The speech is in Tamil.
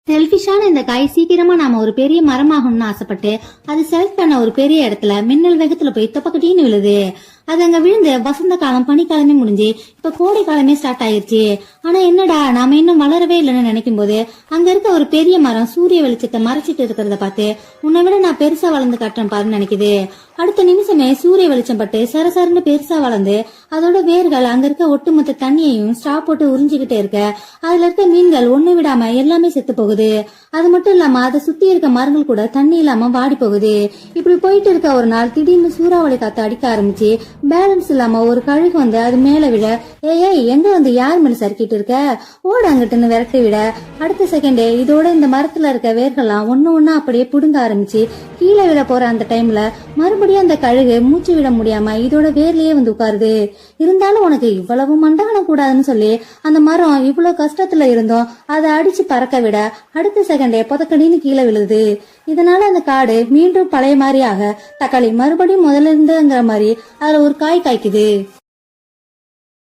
செல்பிஷான இந்த காய் சீக்கிரமா நாம ஒரு பெரிய மரமாகணும்னு ஆசைப்பட்டு அது செலக்ட் பண்ண ஒரு பெரிய இடத்துல மின்னல் வேகத்துல போய் தொப்பக்கட்டின்னு விழுது. அது அங்க விழுந்து வசந்த காலம் பனிக்காலமே முடிஞ்சு இப்ப கோடை காலமே ஸ்டார்ட் ஆயிருச்சு. ஆனா என்னடா நாம இன்னும் வளரவே இல்லைன்னு நினைக்கும் போது அங்க இருக்க ஒரு பெரிய மரம் சூரிய வெளிச்சத்தை மறைச்சிட்டு இருக்கிறத பார்த்து உன்னை விட நான் பெருசா வளர்ந்து காட்டுறேன் பாருன்னு நினைக்குது. அடுத்த நிமிஷமே சூரிய வெளிச்சம் பட்டு சரசரன்னு பெருசா வளர்ந்து அதோட வேர்கள் அங்க இருக்க ஒட்டுமொத்த தண்ணியையும் ஸ்ட்ரா போட்டு உறிஞ்சிக்கிட்டே இருக்க அதுல இருக்க மீன்கள் ஒண்ணு விடாம எல்லாமே செத்து போகுது. அது மட்டும் இல்லாம அதை சுத்தி இருக்க மரங்கள் கூட தண்ணி இல்லாம வாடி போகுது. இப்படி போயிட்டு இருக்க ஒரு நாள் திடீர்னு சூறாவளி காத்து அடிக்க ஆரம்பிச்சு பேலன்ஸ் இல்லாம ஒரு கழுகு வந்து அது மேல விட ஏய் எங்க வந்து யார் மேல சறுக்கிட்டு இருக்க ஓட அங்கிட்டுன்னு விரட்டி விட அடுத்த செகண்டே இதோட இந்த மரத்துல இருக்க வேர்கள்லாம் ஒண்ணு ஒண்ணா அப்படியே புடுங்க ஆரம்பிச்சு கீழே விட போற அந்த டைம்ல மறுபடியும் அந்த கழுகு மூச்சு விட முடியாம இதோட வேர்லயே வந்து உட்காருது. இருந்தாலும் உனக்கு இவ்வளவு மண்டகனம் கூடாதுன்னு சொல்லி அந்த மரம் இவ்வளவு கஷ்டத்துல இருந்தோம் அதை அடிச்சு பறக்க விட அடுத்த செகண்டே புதக்கடின்னு கீழே விழுது. இதனால அந்த காடு மீண்டும் பழைய மாதிரியாக தக்காளி மறுபடியும் முதல்ல இருந்துங்கிற மாதிரி அதுல ஒரு காய் காய்க்குது.